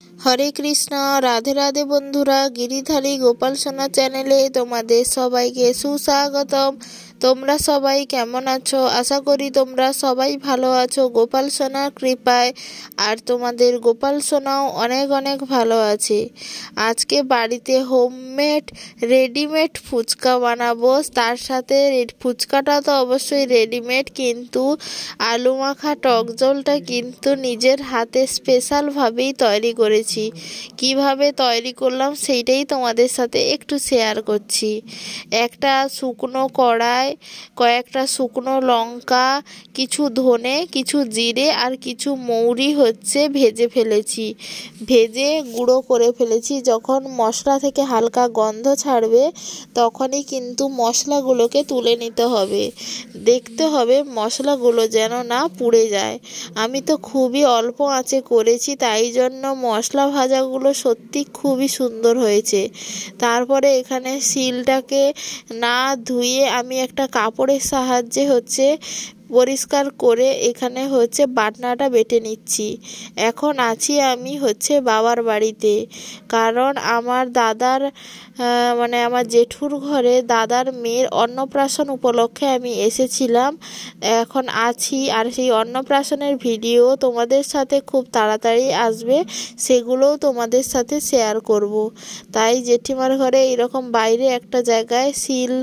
হরে কৃষ্ণ, রাধে রাধে বন্ধুরা। গিরিধারী গোপাল সোনা চ্যানেলে তোমাদের সবাইকে সুস্বাগতম। তোমরা সবাই কেমন আছো? আশা করি তোমরা সবাই ভালো আছো গোপাল সোনার কৃপায়। আর তোমাদের গোপাল সোনাও অনেক অনেক ভালো আছে। আজকে বাড়িতে হোমমেড রেডিমেড ফুচকা বানাবো। তার সাথে ফুচকাটা তো অবশ্যই রেডিমেড, কিন্তু আলু মাখা টক জলটা কিন্তু নিজের হাতে স্পেশালভাবেই তৈরি করেছি। কিভাবে তৈরি করলাম সেইটাই তোমাদের সাথে একটু শেয়ার করছি। একটা শুকনো কড়াই, কয়েকটা শুকনো লঙ্কা, কিছু ধনে, কিছু জিরে আর কিছু মৌরি ভেজে ফেলেছি। ভেজে গুঁড়ো করে ফেলেছি। যখন মশলা থেকে হালকা গন্ধ ছাড়বে তখনই কিন্তু মশলাগুলোকে তুলে নিতে হবে। দেখতে হবে মশলাগুলো যেন না পুড়ে যায়। আমি তো খুবই অল্প আঁচে করেছি, তাই জন্য মশলা ভাজাগুলো সত্যি খুবই সুন্দর হয়েছে। তারপরে এখানে শিলটাকে না ধুয়ে আমি একটা কাপড়ের সাহায্যে পরিষ্কার করে এখানে বাটনাটা বেটে নিচ্ছি। এখন আছি আমি বাবার বাড়িতে, কারণ আমার দাদার আমার জেঠুর ঘরে দাদার মেয়ের অন্নপ্রাশন উপলক্ষে আমি এসেছিলাম। এখন আছি, আর সেই অন্নপ্রাশনের ভিডিও তোমাদের সাথে খুব তাড়াতাড়ি আসবে, সেগুলোও তোমাদের সাথে শেয়ার করব। তাই জেঠিমার ঘরে এইরকম বাইরে একটা জায়গায় শিল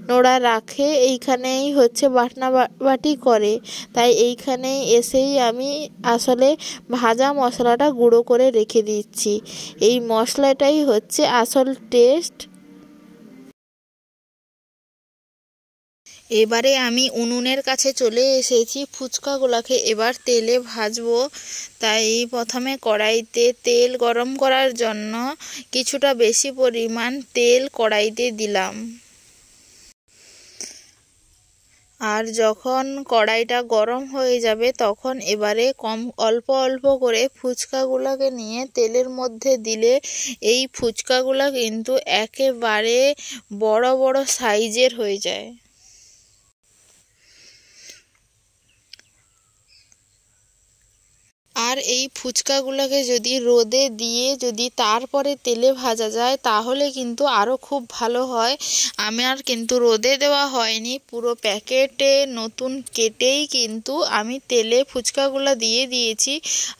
নোড়া রাখে, এইখানেই বাটনা বাটি করে। তাই এইখানেই এসেই আমি আসলে ভাজা মশলাটা গুঁড়ো করে রেখে দিচ্ছি। এই মশলাটাই আসল টেস্ট। এবারে আমি উনুনের কাছে চলে এসেছি। ফুচকাগুলোকে এবার তেলে ভাজবো। তাই প্রথমে কড়াইতে তেল গরম করার জন্য কিছুটা বেশি পরিমাণ তেল কড়াইতে দিলাম। আর যখন কড়াইটা গরম হয়ে যাবে তখন এবারে অল্প অল্প করে ফুচকাগুলোকে নিয়ে তেলের মধ্যে দিলে এই ফুচকাগুলো কিন্তু একেবারে বড় বড় সাইজের হয়ে যায়। আর এই ফুচকাগুলোকে যদি রোদে দিয়ে যদি তারপরে তেলে ভাজা যায় তাহলে কিন্তু আরও খুব ভালো হয়। আমার কিন্তু রোদে দেওয়া হয়নি, পুরো প্যাকেটে নতুন কেটেই কিন্তু আমি তেলে ফুচকাগুলো দিয়ে দিয়েছি।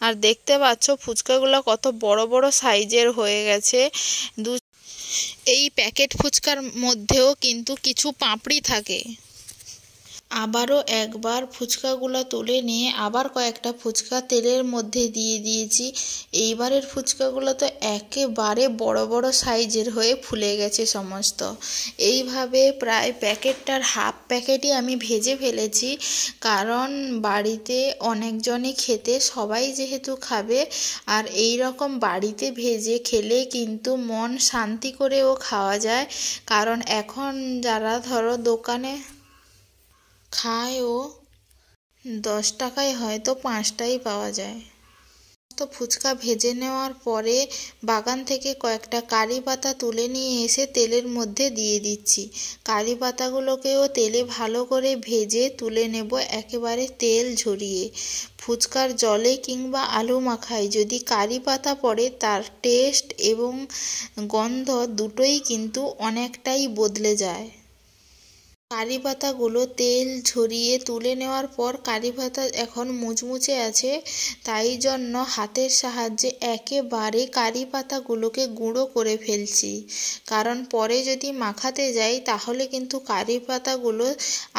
আর দেখতে পাচ্ছ ফুচকাগুলো কত বড় বড় সাইজের হয়ে গেছে। এই প্যাকেট ফুচকার মধ্যেও কিন্তু কিছু পাপড়ি থাকে। আবারও একবার ফুচকাগুলো তুলে নিয়ে আবার কয়েকটা ফুচকা তেলের মধ্যে দিয়ে দিয়েছি। এইবারের ফুচকাগুলো তো একেবারে বড় বড় সাইজের হয়ে ফুলে গেছে সমস্ত। এইভাবে প্রায় প্যাকেটটার হাফ প্যাকেটই আমি ভেজে ফেলেছি, কারণ বাড়িতে অনেকজনই খেতে, সবাই যেহেতু খাবে। আর এই রকম বাড়িতে ভেজে খেলে কিন্তু মন শান্তি করেও খাওয়া যায়, কারণ এখন যারা ধরো দোকানে খায় ও 10 টাকায় হয়তো 5টাই পাওয়া যায়। তো ফুচকা ভেজে নেওয়ার পরে বাগান থেকে কয়েকটা কারি পাতা তুলে নিয়ে এসে তেলের মধ্যে দিয়ে দিচ্ছি। কারি পাতাগুলোকেও তেলে ভালো করে ভেজে তুলে নেব, একেবারে তেল ঝরিয়ে। ফুচকার জলে কিংবা আলু মাখায় যদি কারি পাতা পড়ে তার টেস্ট এবং গন্ধ দুটোই কিন্তু অনেকটাই বদলে যায়। কারি পাতাগুলো তেল ঝরিয়ে তুলে নেওয়ার পর কারি পাতা এখন মুচমুচে আছে, তাই জন্য হাতের সাহায্যে একেবারে কারি পাতাগুলোকে গুঁড়ো করে ফেলছি। কারণ পরে যদি মাখাতে যাই তাহলে কিন্তু কারি পাতাগুলো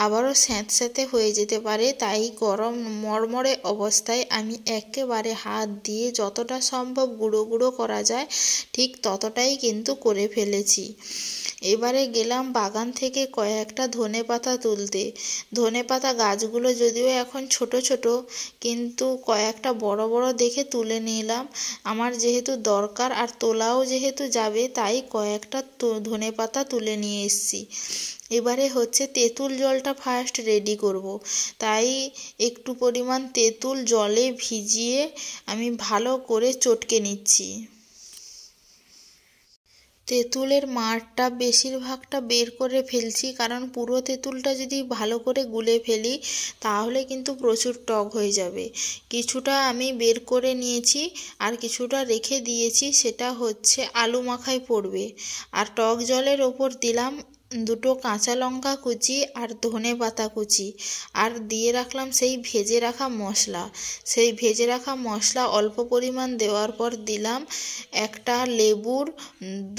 আবারও স্যাঁতস্যাঁতে হয়ে যেতে পারে। তাই গরম মড়মড়ে অবস্থায় আমি একেবারে হাত দিয়ে যতটা সম্ভব গুঁড়ো গুঁড়ো করা যায় ঠিক ততটাই কিন্তু করে ফেলেছি। এবারে গেলাম বাগান থেকে কয়েকটা ধনেপাতা তুলতে। ধনেপাতা গাছগুলো যদিও এখন ছোট ছোট, কিন্তু কয়েকটা বড় বড় দেখে তুলে নিলাম। আমার যেহেতু দরকার আর তোলাও যেহেতু যাবে, তাই কয়েকটা ধনেপাতা তুলে নিয়ে এসেছি। এবারে তেঁতুল জলটা ফার্স্ট রেডি করব। তাই একটু পরিমাণ তেঁতুল জলে ভিজিয়ে আমি ভালো করে চটকে নিচ্ছি। তেঁতুলের মাড়টা বেশিরভাগটা বের করে ফেলছি, কারণ পুরো তেঁতুলটা যদি ভালো করে গুলে ফেলি তাহলে কিন্তু প্রচুর টক হয়ে যাবে। কিছুটা আমি বের করে নিয়েছি আর কিছুটা রেখে দিয়েছি, সেটা হচ্ছে আলু মাখায় পড়বে। আর টক জলের ওপর দিলাম 2টো কাঁচা লঙ্কা কুচি আর ধনে পাতা কুচি, আর দিয়ে রাখলাম সেই ভেজে রাখা মশলা। সেই ভেজে রাখা মশলা অল্প পরিমাণ দেওয়ার পর দিলাম একটা লেবুর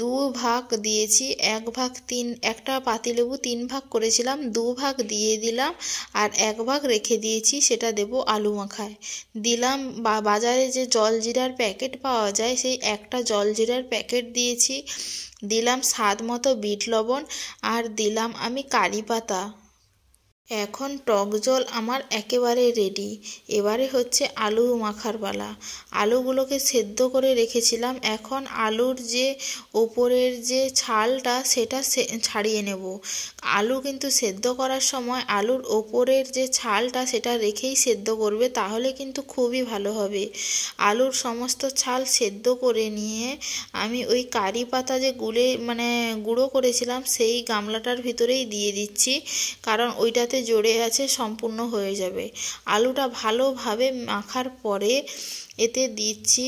2 ভাগ দিয়েছি, 1 ভাগ একটা পাতিলেবু 3 ভাগ করেছিলাম, 2 ভাগ দিয়ে দিলাম আর 1 ভাগ রেখে দিয়েছি, সেটা দেব আলু মাখায়। দিলাম বাজারে যে জলজিরার প্যাকেট পাওয়া যায় সেই একটা জলজিরার প্যাকেট দিয়েছি, দিলাম স্বাদ মতো বিট লবণ আর দিলাম আমি কারি পাতা। এখন টক জল আমার একেবারে রেডি। এবারে হচ্ছে আলু মাখার পালা। আলুগুলোকে সেদ্ধ করে রেখেছিলাম, এখন আলুর যে ওপরের যে ছালটা সেটা ছাড়িয়ে নেব। আলু কিন্তু সেদ্ধ করার সময় আলুর ওপরের যে ছালটা সেটা রেখেই সেদ্ধ করবে, তাহলে কিন্তু খুবই ভালো হবে। আলুর সমস্ত ছাল সেদ্ধ করে নিয়ে আমি ওই কারি পাতা যে গুঁড়ো করেছিলাম সেই গামলাটার ভিতরেই দিয়ে দিচ্ছি, কারণ ওইটাতে জড়ে আছে, সম্পূর্ণ হয়ে যাবে। আলুটা ভালোভাবে মাখার পরে এতে দিচ্ছি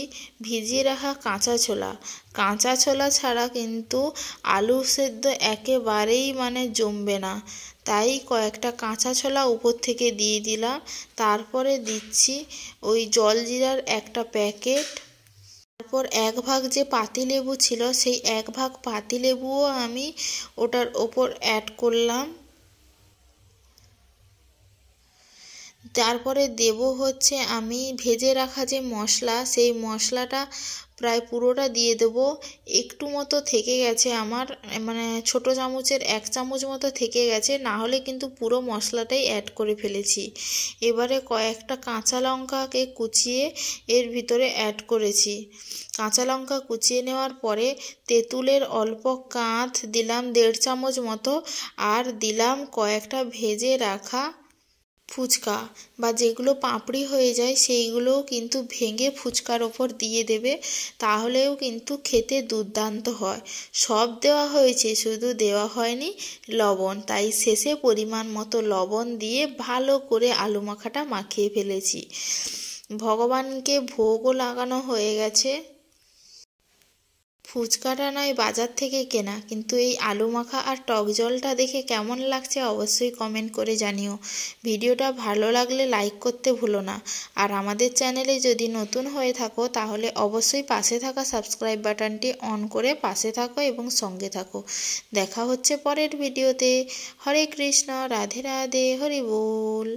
ভিজিয়ে রাখা কাঁচা ছোলা। কাঁচা ছোলা ছাড়া কিন্তু আলু সেদ্ধ একেবারেই জমবে না, তাই কয়েকটা কাঁচা ছোলা উপর থেকে দিয়ে দিলাম। তারপরে দিচ্ছি ওই জলজিরার একটা প্যাকেট। তারপর 1 ভাগ যে পাতিলেবু ছিল সেই 1 ভাগ পাতিলেবুও আমি ওটার ওপর অ্যাড করলাম। তারপরে দেব হচ্ছে আমি ভেজে রাখা যে মশলা, সেই মশলাটা প্রায় পুরোটা দিয়ে দেব। একটু মতো থেকে গেছে আমার, ছোটো চামচের 1 চামচ মতো থেকে গেছে, না হলে কিন্তু পুরো মশলাটাই অ্যাড করে ফেলেছি। এবারে কয়েকটা কাঁচা লঙ্কাকে কুচিয়ে এর ভিতরে অ্যাড করেছি। কাঁচা লঙ্কা কুচিয়ে নেওয়ার পরে তেঁতুলের অল্প কাঁধ দিলাম 1.5 চামচ মতো, আর দিলাম কয়েকটা ভেজে রাখা ফুচকা বা যেগুলো পাপড়ি হয়ে যায় সেইগুলোও কিন্তু ভেঙে ফুচকার ওপর দিয়ে দেবে, তাহলেও কিন্তু খেতে দুর্দান্ত হয়। সব দেওয়া হয়েছে, শুধু দেওয়া হয়নি লবণ, তাই শেষে পরিমাণ মতো লবণ দিয়ে ভালো করে আলু মাখাটা মাখিয়ে ফেলেছি। ভগবানকে ভোগও লাগানো হয়ে গেছে। ফুচকাটা নয় বাজার থেকে কেনা, কিন্তু এই আলু মাখা আর টক জলটা দেখে কেমন লাগছে অবশ্যই কমেন্ট করে জানিও। ভিডিওটা ভালো লাগলে লাইক করতে ভুলো না, আর আমাদের চ্যানেলে যদি নতুন হয়ে থাকো তাহলে অবশ্যই পাশে থাকা সাবস্ক্রাইব বাটনটি অন করে পাশে থাকো এবং সঙ্গে থাকো। দেখা হচ্ছে পরের ভিডিওতে। হরে কৃষ্ণ, রাধে রাধে, হরি বল।